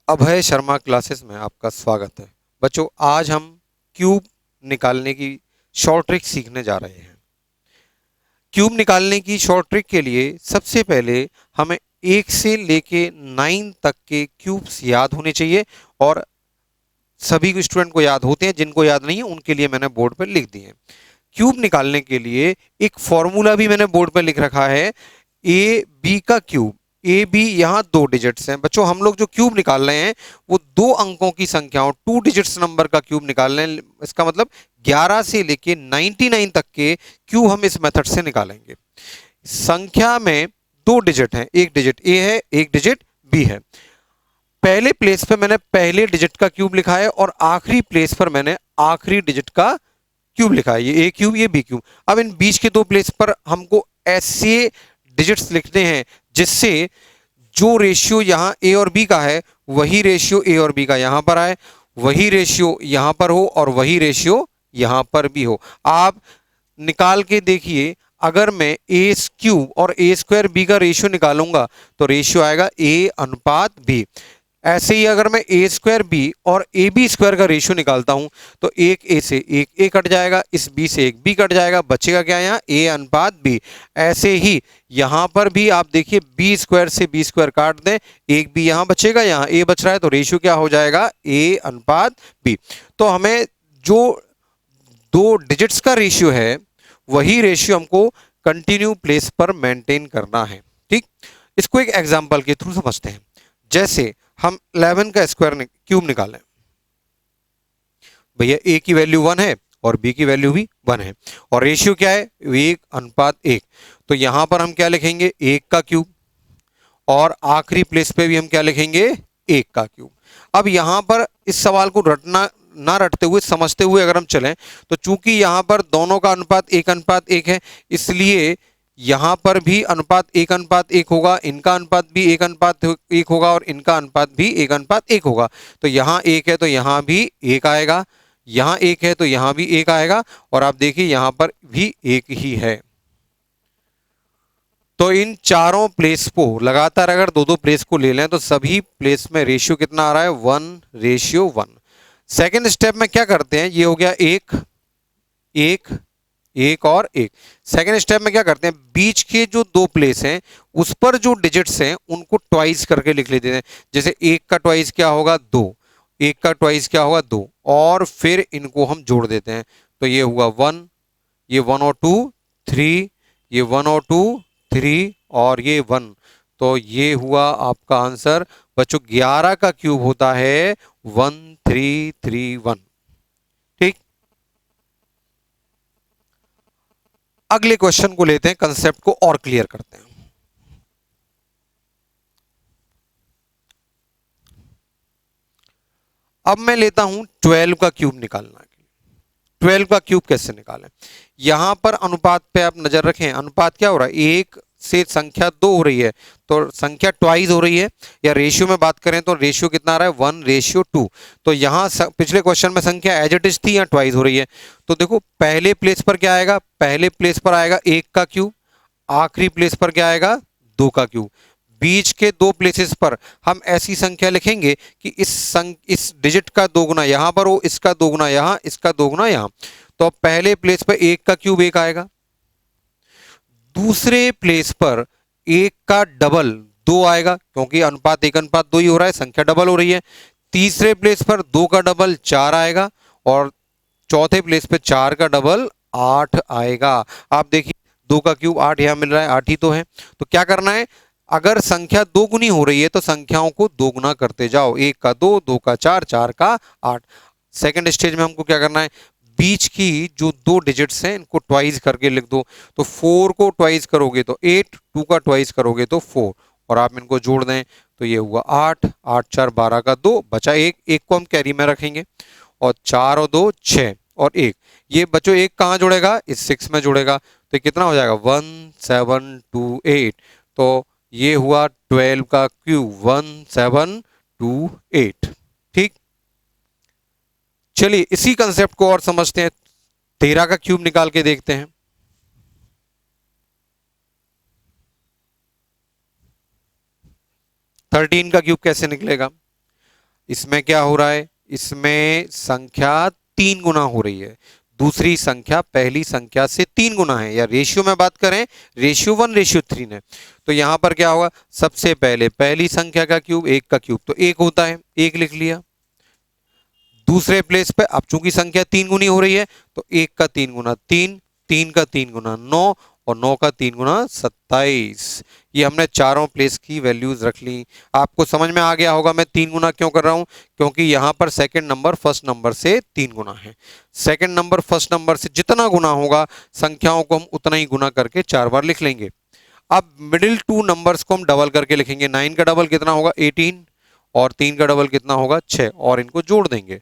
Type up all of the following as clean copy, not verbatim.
Abhay Sharma classes में आपका स्वागत है। बच्चों, आज हम क्यूब निकालने की शॉर्ट ट्रिक सीखने जा रहे हैं। क्यूब निकालने की शॉर्ट ट्रिक के लिए सबसे पहले हमें 1 से लेके 9 तक के क्यूब्स याद होने चाहिए और सभी स्टूडेंट को याद होते हैं। जिनको याद नहीं है उनके लिए मैंने बोर्ड पर लिख दिए हैं। क्यूब निकालने के लिए एक फॉर्मूला भी मैंने बोर्ड पर लिख रखा है, ए बी का क्यूब। ए बी यहाँ 2 डिजिट्स हैं। बच्चों, हम लोग जो क्यूब निकाल रहे हैं वो 2 अंकों की संख्याओं 2 डिजिट्स नंबर का क्यूब निकाल रहे हैं। इसका मतलब 11 से लेके 99 तक के क्यूब हम इस मेथड से निकालेंगे। संख्या में 2 डिजिट हैं, एक डिजिट ए है, एक डिजिट बी है। पहले प्लेस पे मैंने पहले डिजिट का क्यूब लिखा है और आखिरी प्लेस पर मैंने आखिरी डिजिट का क्यूब लिखा है। ये ए क्यूब, ये बी क्यूब। अब इन बीच के 2 प्लेस पर हमको ऐसे डिजिट्स लिखने हैं जिससे जो रेशियो यहां ए और बी का है वही रेशियो ए और बी का यहां पर आए, वही रेशियो यहां पर हो और वही रेशियो यहां पर भी हो। आप निकाल के देखिए, अगर मैं ए क्यूब और ए स्क्वायर बी का रेशियो निकालूंगा तो रेशियो आएगा ए अनुपात बी। ऐसे ही अगर मैं ए स्क्वायर बी और ए बी स्क्वायर का रेशियो निकालता हूं तो एक ए से एक ए कट जाएगा, इस बी से एक बी कट जाएगा, बचेगा क्या यहाँ ए अनुपात बी। ऐसे ही यहां पर भी आप देखिए, बी स्क्वायर से बी स्क्वायर काट दें, एक बी यहां बचेगा, यहां ए बच रहा है, तो रेशियो क्या हो जाएगा ए अनुपात बी। तो हमें जो 2 डिजिट्स का रेशियो है वही रेशियो हमको कंटिन्यू प्लेस पर मेंटेन करना है। ठीक, इसको एक एग्जांपल के थ्रू समझते हैं। जैसे हम 11 का स्क्वायर क्यूब निकालें। भैया ए की वैल्यू 1 है और बी की वैल्यू भी 1 है और रेशियो क्या है 1:1। तो यहां पर हम क्या लिखेंगे 1 का क्यूब और आखिरी प्लेस पे भी हम क्या लिखेंगे 1 का क्यूब। अब यहां पर इस सवाल को रटना ना रटते हुए समझते हुए अगर हम चलें तो चूंकि यहां पर दोनों का अनुपात 1:1 है, इसलिए यहां पर भी अनुपात 1:1 होगा, इनका अनुपात भी 1:1 होगा और इनका अनुपात भी 1:1 होगा। तो यहां 1 है तो यहां भी 1 आएगा, यहां 1 है तो यहां भी 1 आएगा और आप देखिए यहां पर भी 1 ही है। तो इन चारों प्लेस को लगातार अगर 2-2 प्लेस को ले लें तो सभी प्लेस में रेशियो कितना आ रहा है 1:1। सेकेंड स्टेप में क्या करते हैं, ये हो गया 1 1 1 और 1। सेकेंड स्टेप में क्या करते हैं, बीच के जो 2 प्लेस हैं उस पर जो डिजिट्स हैं उनको ट्वाइस करके लिख लेते हैं। जैसे 1 का ट्वाइस क्या होगा 2, 1 का ट्वाइस क्या होगा 2 और फिर इनको हम जोड़ देते हैं। तो ये हुआ 1, ये 1 और 2 3, ये 1 और 2 3 और ये 1। तो ये हुआ आपका आंसर। बच्चों, 11 का क्यूब होता है 1331। ठीक, अगले क्वेश्चन को लेते हैं, कंसेप्ट को और क्लियर करते हैं। अब मैं लेता हूं 12 का क्यूब निकालना के लिए। 12 का क्यूब कैसे निकालें, यहां पर अनुपात पे आप नजर रखें। अनुपात क्या हो रहा है, एक से संख्या 2 हो रही है तो संख्या ट्वाइस हो रही है, या रेशियो में बात करें तो रेशियो कितना आ रहा है 1:2। तो यहां पिछले क्वेश्चन में संख्या एज इट इज थी, यहाँ ट्वाइस हो रही है। तो देखो पहले प्लेस पर क्या आएगा, पहले प्लेस पर आएगा 1 का क्यूब, आखिरी प्लेस पर क्या आएगा 2 का क्यूब। बीच के 2 प्लेसेस पर हम ऐसी संख्या लिखेंगे कि इस डिजिट का 2 गुना यहां पर हो, इसका 2 गुना यहां, इसका 2 गुना यहां। तो पहले प्लेस पर 1 का क्यूब 1 आएगा, दूसरे प्लेस पर 1 का डबल 2 आएगा क्योंकि अनुपात 1:2 ही हो रहा है, संख्या डबल हो रही है। तीसरे प्लेस पर 2 का डबल 4 आएगा और चौथे प्लेस पे 4 का डबल 8 आएगा। आप देखिए 2 का क्यूब 8 यहां मिल रहा है, 8 ही तो है। तो क्या करना है, अगर संख्या 2 गुनी हो रही है तो संख्याओं को 2 गुना करते जाओ, 1 का 2, 2 का 4, 4 का 8। सेकेंड स्टेज में हमको क्या करना है, बीच की जो 2 डिजिट्स हैं इनको ट्वाइस करके लिख दो। तो 4 को ट्वाइस करोगे तो 8, 2 का ट्वाइस करोगे तो 4 और आप इनको जोड़ दें तो ये हुआ 8, 8 4 12 का 2 बचा 1, 1 को हम कैरी में रखेंगे और 4 और 2 6 और 1। ये बच्चों 1 कहाँ जुड़ेगा, इस 6 में जुड़ेगा। तो कितना हो जाएगा 1728। तो ये हुआ 12 का क्यूब 1728। ठीक, चलिए इसी कंसेप्ट को और समझते हैं। 13 का क्यूब निकाल के देखते हैं। 13 का क्यूब कैसे निकलेगा, इसमें क्या हो रहा है, इसमें संख्या 3 गुना हो रही है, दूसरी संख्या पहली संख्या से 3 गुना है, या रेशियो में बात करें रेशियो 1:3 ने, तो यहां पर क्या होगा, सबसे पहले पहली संख्या का क्यूब 1 का क्यूब तो 1 होता है, 1 लिख लिया। दूसरे प्लेस पे अब चूंकि संख्या 3 गुनी हो रही है तो 1 का 3 गुना 3, 3 का 3 गुना 9 और 9 का 3 गुना 27। ये हमने चारों प्लेस की वैल्यूज रख ली। आपको समझ में आ गया होगा मैं 3 गुना क्यों कर रहा हूं, क्योंकि यहां पर सेकंड नंबर फर्स्ट नंबर से 3 गुना है। सेकंड नंबर फर्स्ट नंबर से जितना गुना होगा संख्याओं को हम उतना ही गुना करके 4 बार लिख लेंगे। अब मिडिल टू नंबर्स को हम डबल करके लिखेंगे। 9 का डबल कितना होगा 18 और 3 का डबल कितना होगा 6 और इनको जोड़ देंगे।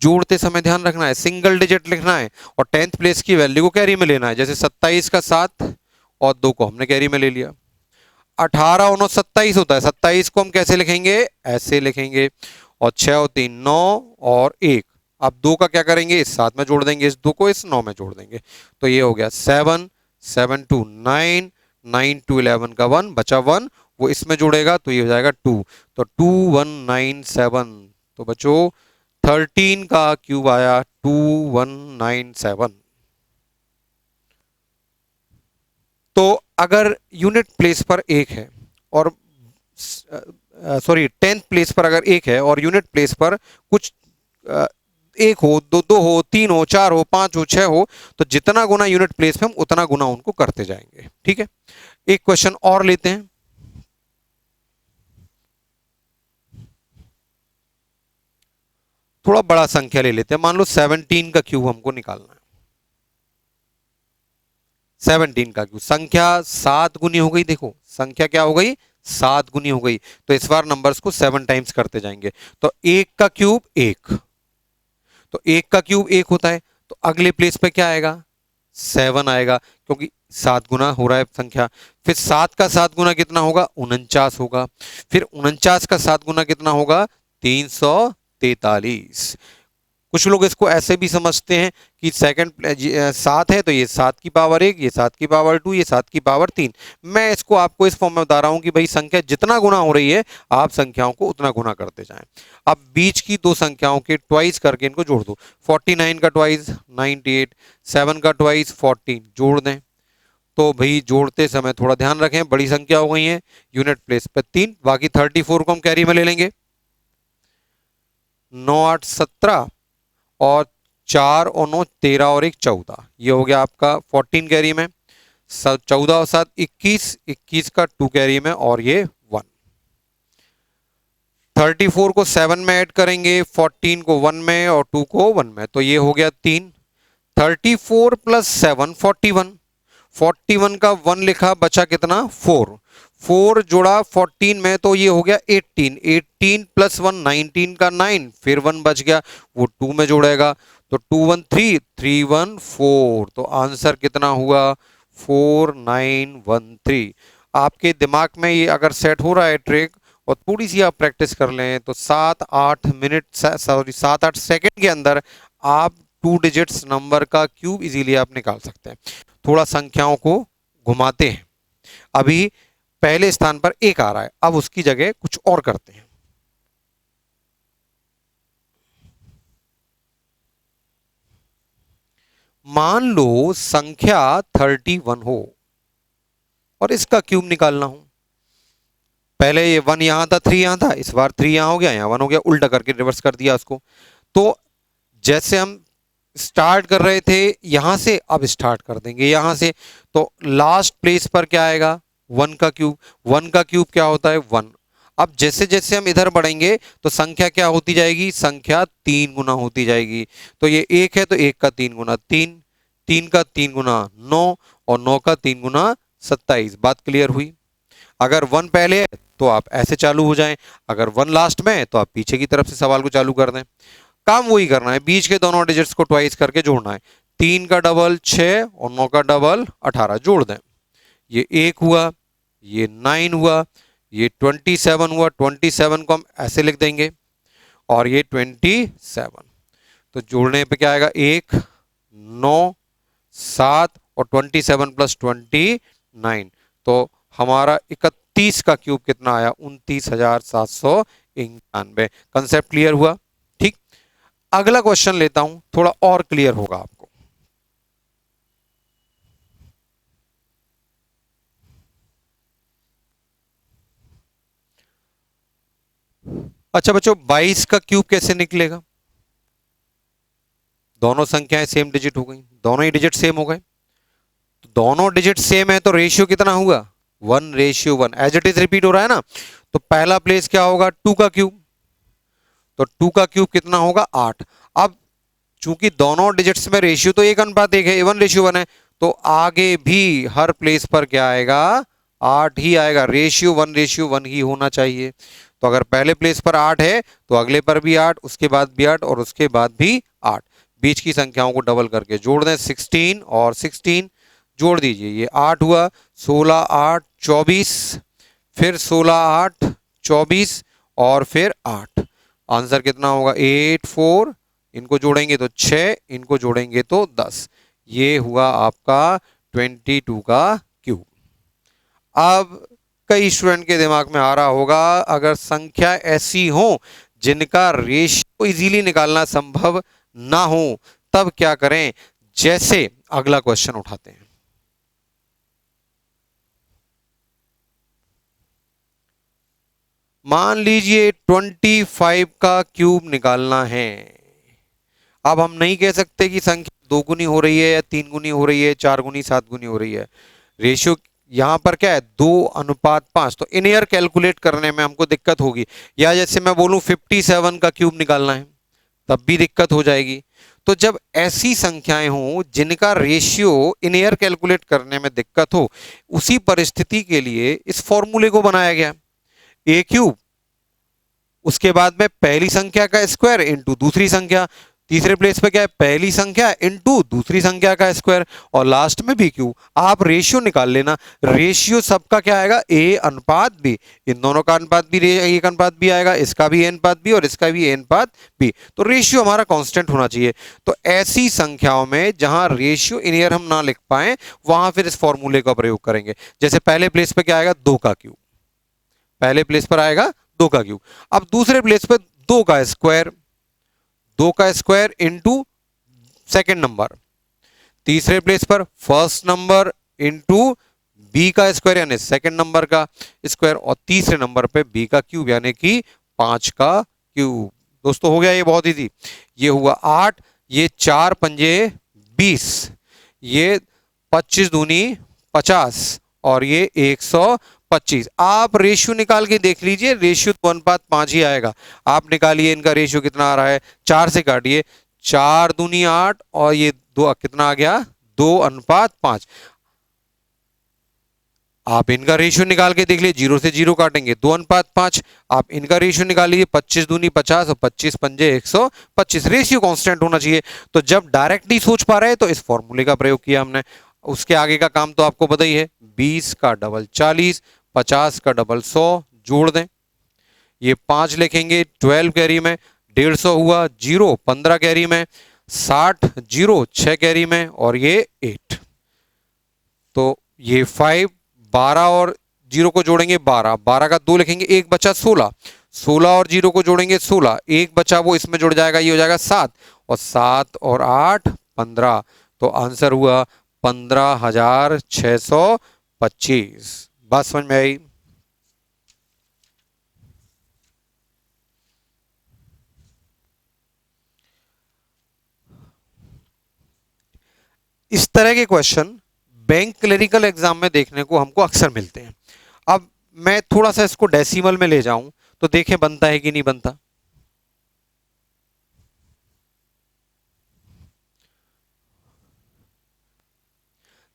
जोड़ते समय ध्यान रखना है सिंगल डिजिट लिखना है और 10th प्लेस की वैल्यू को कैरी में लेना है। जैसे 27 का 7 और 2 को हमने कैरी में ले लिया। 18 और 9 27 होता है, 27 को हम कैसे लिखेंगे, ऐसे लिखेंगे, और 6 और 3 9 और 1। अब 2 का क्या करेंगे, इस 7 में जोड़ देंगे, इस 2 को इस 9 में जोड़ देंगे, तो ये हो गया 7 7 2 9 9 2 11 का 1 बचा 1, वो इसमें जोड़ेगा तो ये हो जाएगा 2, तो 2197। तो बच्चों 13 का क्यूब आया 2197। तो अगर यूनिट प्लेस पर 1 है और सॉरी 10th प्लेस पर अगर 1 है और यूनिट प्लेस पर कुछ 1 हो, 2 हो, 3 हो, 4 हो, 5 हो, 6 हो, तो जितना गुना यूनिट प्लेस पे हम उतना गुना उनको करते जाएंगे। ठीक है, एक क्वेश्चन और लेते हैं। थोड़ा बड़ा संख्या ले लेते हैं, मान लो 17 का क्यूब हमको निकालना है। 17 का क्यूब, संख्या 7 गुनी हो गई, देखो संख्या क्या हो गई 7 गुनी हो गई, तो इस बार नंबर्स को 7 टाइम्स करते जाएंगे। तो 1 का क्यूब 1, तो 1 का क्यूब 1 होता है, तो अगले प्लेस पे क्या आएगा 7 आएगा, क्योंकि 7 गुना हो रहा है संख्या। फिर 7 का 7 गुना कितना होगा 49 होगा, फिर 49 का 7 गुना कितना होगा 343। कुछ लोग इसको ऐसे भी समझते हैं कि सेकंड 7 है तो ये 7 की पावर 1, ये 7 की पावर 2, ये 7 की पावर 3। मैं इसको आपको इस फॉर्म में बता रहा हूं कि भाई संख्या जितना गुना हो रही है आप संख्याओं को उतना गुना करते जाएं। अब बीच की दो संख्याओं के ट्वाइस करके इनको जोड़ दो। 49 का ट्वाइस 98, 7 का ट्वाइस 14, जोड़ दें। तो भाई जोड़ते समय थोड़ा ध्यान रखें, बड़ी संख्या हो गई है, यूनिट प्लेस पर 3, बाकी 34 को हम कैरी में ले लेंगे। 9 8 17 और 4 और 9 13 और 1 14, ये हो गया आपका 14 कैरी में। 14 और 7 21, 21 का 2 कैरी में और ये 1। 34 को 7 में ऐड करेंगे, 14 को 1 में और 2 को 1 में, तो ये हो गया 3। 34 प्लस 7 41, 41 का 1 लिखा, बचा कितना 4, 4 जोड़ा 14 में तो ये हो गया 18, 18 प्लस 1 19 का 9, फिर 1 बच गया वो 2 में जोड़ेगा, तो 2 1 3 3 1 4, तो आंसर कितना हुआ 4913। आपके दिमाग में ये अगर सेट हो रहा है ट्रिक और थोड़ी सी आप प्रैक्टिस कर लें तो 7-8 मिनट सॉरी 7-8 सेकंड के अंदर आप 2 डिजिट्स नंबर का क्यूब इजीली आप निकाल सकते हैं। थोड़ा संख्याओं को घुमाते हैं। अभी पहले स्थान पर 1 आ रहा है, अब उसकी जगह कुछ और करते हैं। मान लो संख्या 31 हो और इसका क्यूब निकालना हो। पहले ये 1 यहां था, 3 यहां था, इस बार 3 यहां हो गया, यहां 1 हो गया, उल्टा करके रिवर्स कर दिया उसको। तो जैसे हम स्टार्ट कर रहे थे यहां से, अब स्टार्ट कर देंगे यहां से, तो लास्ट प्लेस पर क्या आएगा 1 का क्यूब। 1 का क्यूब क्या होता है 1। अब जैसे जैसे हम इधर बढ़ेंगे तो संख्या क्या होती जाएगी, संख्या 3 गुना होती जाएगी। तो ये 1 है तो 1 का 3 गुना 3, 3 का 3 गुना 9 और 9 का 3 गुना 27। बात क्लियर हुई। अगर 1 पहले है तो आप ऐसे चालू हो जाएं, अगर 1 लास्ट में है तो आप पीछे की तरफ से सवाल को चालू कर दें। काम वही करना है, बीच के दोनों डिजिट्स को ट्वाइस करके जोड़ना है। 3 का डबल 6 और 9 का डबल 18, जोड़ दें। ये 1 हुआ, ये 9 हुआ, ये 27 हुआ, 27 को हम ऐसे लिख देंगे और ये 27। तो जोड़ने पे क्या आएगा 1 9 7 और 27 प्लस 29, तो हमारा 31 का क्यूब कितना आया 29,791। 91। कंसेप्ट क्लियर हुआ? ठीक, अगला क्वेश्चन लेता हूं, थोड़ा और क्लियर होगा आपको। अच्छा बच्चों, 22 का क्यूब कैसे निकलेगा? दोनों संख्याएं सेम डिजिट हो गई, दोनों ही डिजिट सेम हो गए, तो दोनों डिजिट सेम है तो रेशियो कितना हुआ? 1:1। एज इट इज रिपीट हो रहा है ना, तो पहला प्लेस क्या होगा? 2 का क्यूब, तो 2 का क्यूब कितना होगा? 8। अब चूंकि दोनों डिजिट्स में रेशियो तो 1:1 है, 1:1 है, तो आगे भी हर प्लेस पर क्या आएगा? 8 ही आएगा। रेशियो 1:1 ही होना चाहिए। तो अगर पहले प्लेस पर 8 है तो अगले पर भी 8, उसके बाद भी 8 और उसके बाद भी 8। बीच की संख्याओं को डबल करके जोड़ दें, 16 और 16 जोड़ दीजिए, ये 8 हुआ। 16 8 24, फिर 16 8 24 और फिर 8। आंसर कितना होगा? 8 4। इनको जोड़ेंगे तो 6, इनको जोड़ेंगे तो 10। ये हुआ आपका 22 का क्यूब। अब कई स्टूडेंट के दिमाग में आ रहा होगा, अगर संख्या ऐसी हो जिनका रेशियो इजीली निकालना संभव ना हो तब क्या करें? जैसे अगला क्वेश्चन उठाते हैं। मान लीजिए 25 का क्यूब निकालना है। अब हम नहीं कह सकते कि संख्या 2 गुनी हो रही है या 3 गुनी हो रही है, 4 गुनी 7 गुनी हो रही है। रेशियो यहां पर क्या है? 2:5। तो इन ईयर कैलकुलेट करने में हमको दिक्कत होगी। या जैसे मैं बोलूं 57 का क्यूब निकालना है, तब भी दिक्कत हो जाएगी। तो जब ऐसी संख्याएं हों जिनका रेशियो इन ईयर कैलकुलेट करने में दिक्कत हो, उसी परिस्थिति के लिए इस फॉर्मूले को बनाया गया। ए क्यूब, उसके बाद में पहली संख्या का स्क्वायर इंटू दूसरी संख्या, तीसरे प्लेस पे क्या है? पहली संख्या इंटू दूसरी संख्या का स्क्वायर, और लास्ट में बी क्यूब। आप रेशियो निकाल लेना। रेशियो सबका क्या आएगा? ए अनुपात बी। इन दोनों का अनुपात भी एक अनुपात बी आएगा, इसका भी ए अनुपात बी और इसका भी ए अनुपात बी। तो रेशियो हमारा कांस्टेंट होना चाहिए। तो ऐसी संख्याओं में जहां रेशियो इन ईयर हम ना लिख पाए, वहां फिर इस फॉर्मूले का प्रयोग करेंगे। जैसे पहले प्लेस पे क्या आएगा? 2 का क्यूब, पहले प्लेस पर आएगा 2 का क्यूब। अब दूसरे प्लेस पर 2 का स्क्वायर, 2 का स्क्वायर इंटू सेकेंड नंबर। तीसरे प्लेस पर फर्स्ट नंबर इंटू बी का स्क्वायर यानी सेकेंड नंबर का स्क्वायर, और तीसरे नंबर पे बी का क्यूब यानी कि 5 का क्यूब। दोस्तों हो गया ये बहुत इजी। ये हुआ 8, ये 4 पंजे 20, ये 25 दूनी 50 और ये 125। आप रेशियो निकाल के देख लीजिए, रेशियो 1:5 ही आएगा। आप निकालिए इनका रेशियो कितना आ रहा है? 4 से काटिए, 4 दूनी 8 और ये 2 कितना आ गया? 2:5। आप इनका रेशियो निकाल के देख लीजिए, 0 से 0 काटेंगे 2:5। आप इनका रेशियो निकाल लीजिए, 25 दूनी 50 और 25 पंजे 125। रेशियो कांस्टेंट होना चाहिए। तो जब डायरेक्टली सोच पा रहे हैं तो इस फॉर्मूले का प्रयोग किया हमने। उसके आगे का काम तो आपको पता ही है। 20 का डबल 40, 50 का डबल 100, जोड़ दें। ये 5 लिखेंगे 12 कैरी में, 150 हुआ, 0 15 कैरी में, 60 0 6 कैरी में और ये 8। तो ये 5, 12 और 0 को जोड़ेंगे 12, 12 का 2 लिखेंगे, 1 बचा 16, 16 और 0 को जोड़ेंगे 16, 1 बचा वो इसमें जुड़ जाएगा, ये हो जाएगा 7 और 7 और 8 15। तो आंसर हुआ 15,625। बात समझ में आई? इस तरह के क्वेश्चन बैंक क्लरिकल एग्जाम में देखने को हमको अक्सर मिलते हैं। अब मैं थोड़ा सा इसको डेसिमल में ले जाऊं तो देखें बनता है कि नहीं बनता।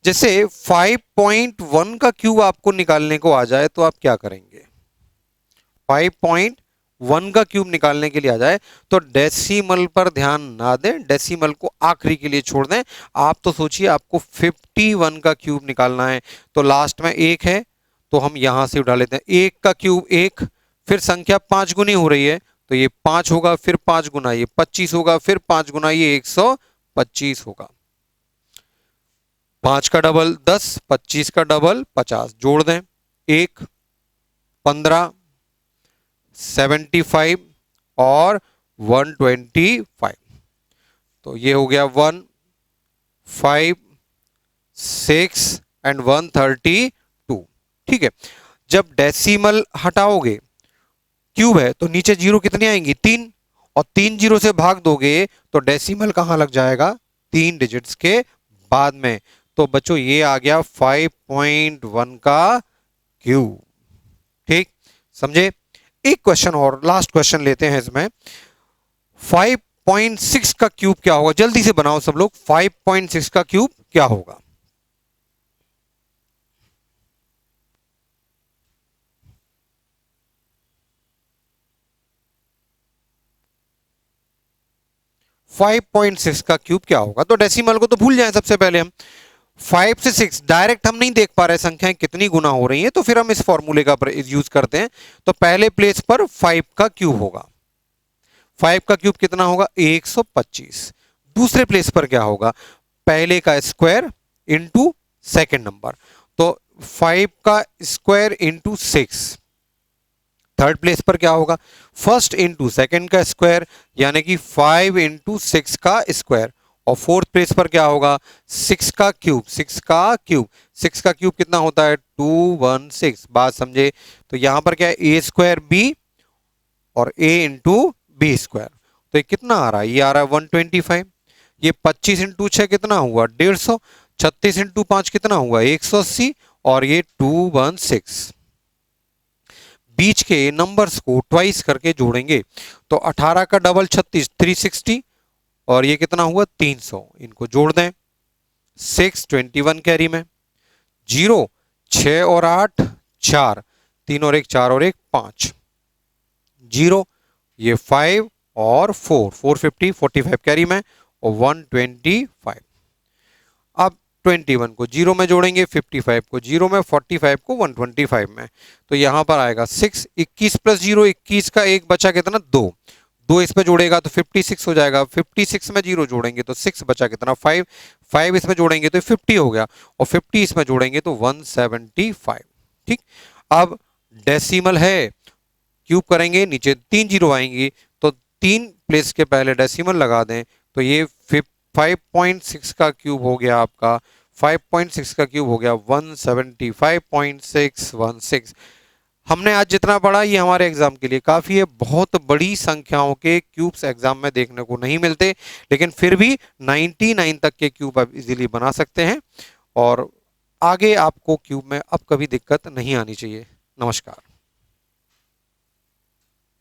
जैसे 5.1 का क्यूब आपको निकालने को आ जाए तो आप क्या करेंगे? 5.1 का क्यूब निकालने के लिए आ जाए तो डेसिमल पर ध्यान ना दें, डेसिमल को आखिरी के लिए छोड़ दें। आप तो सोचिए आपको 51 का क्यूब निकालना है, तो लास्ट में 1 है तो हम यहां से उठा लेते हैं। 1 का क्यूब 1, फिर संख्या 5 गुनी हो रही है तो ये 5 होगा, फिर 5 गुना ये 25 होगा, फिर 5 गुना ये 125 होगा। 5 का डबल 10, 25 का डबल 50, जोड़ दें। 1 15, 75 और 125। तो ये हो गया 1, 5, 6 एंड 132। ठीक है, जब डेसिमल हटाओगे, क्यूब है तो नीचे जीरो कितनी आएंगी? 3, और 3 जीरो से भाग दोगे तो डेसिमल कहां लग जाएगा? 3 डिजिट्स के बाद में। तो बच्चों ये आ गया 5.1 का क्यूब। ठीक, समझे? एक क्वेश्चन और, लास्ट क्वेश्चन लेते हैं इसमें। 5.6 का क्यूब क्या होगा? जल्दी से बनाओ सब लोग, 5.6 का क्यूब क्या होगा? फाइव पॉइंट सिक्स का क्यूब क्या होगा? तो डेसिमल को तो भूल जाएं सबसे पहले हम। 5 से 6 डायरेक्ट हम नहीं देख पा रहे संख्याएं कितनी गुना हो रही हैं, तो फिर हम इस फॉर्मूले का यूज करते हैं। तो पहले प्लेस पर 5 का क्यूब होगा। 5 का क्यूब कितना होगा? 125। दूसरे प्लेस पर क्या होगा? पहले का स्क्वायर इंटू सेकेंड नंबर, तो 5 का स्क्वायर इंटू 6। थर्ड प्लेस पर क्या होगा? फर्स्ट इंटू सेकेंड का स्क्वायर, यानी कि 5 इंटू 6 का स्क्वायर। और फोर्थ प्लेस पर क्या होगा? 6 का क्यूब। 6 का क्यूब, 6 का क्यूब कितना होता है? 216। बात समझे? तो यहां पर क्या है? ए स्क्वायर बी और ए इंटू बी स्क्वायर। तो ये कितना आ रहा है? ये आ रहा है 125। ये 25 इंटू 6 कितना हुआ? 150। 36 इंटू 5 कितना हुआ? 180। और ये 216। बीच के नंबर्स को ट्वाइस करके जोड़ेंगे तो 18 का डबल 36, 360। और ये कितना हुआ? 300। इनको जोड़ दें, 621 कैरी में। 0, 6 और 8 4, 3 और 1 4 और 1 5। 0, ये 5 और 4, 450, 45 कैरी में और 125। अब 21 को 0 में जोड़ेंगे, 55 को 0 में, 45 को 125 में। तो यहां पर आएगा 6, 21 प्लस 0, 21 का एक बचा कितना? 2। 2 इसमें जोड़ेगा तो 56 हो जाएगा। 56 में 0 जोड़ेंगे तो 6 बचा कितना? 5। 5 इसमें जोड़ेंगे तो 50 हो गया, और 50 इसमें जोड़ेंगे तो 175। ठीक, अब डेसिमल है, क्यूब करेंगे, नीचे 3 जीरो आएंगी, तो 3 प्लेस के पहले डेसिमल लगा दें। तो ये 5.6 का क्यूब हो गया आपका, 5.6 का क्यूब हो गया 175.616। हमने आज जितना पढ़ा ये हमारे एग्जाम के लिए काफ़ी है। बहुत बड़ी संख्याओं के क्यूब्स एग्जाम में देखने को नहीं मिलते, लेकिन फिर भी 99 तक के क्यूब आप इजीली बना सकते हैं, और आगे आपको क्यूब में अब कभी दिक्कत नहीं आनी चाहिए। नमस्कार।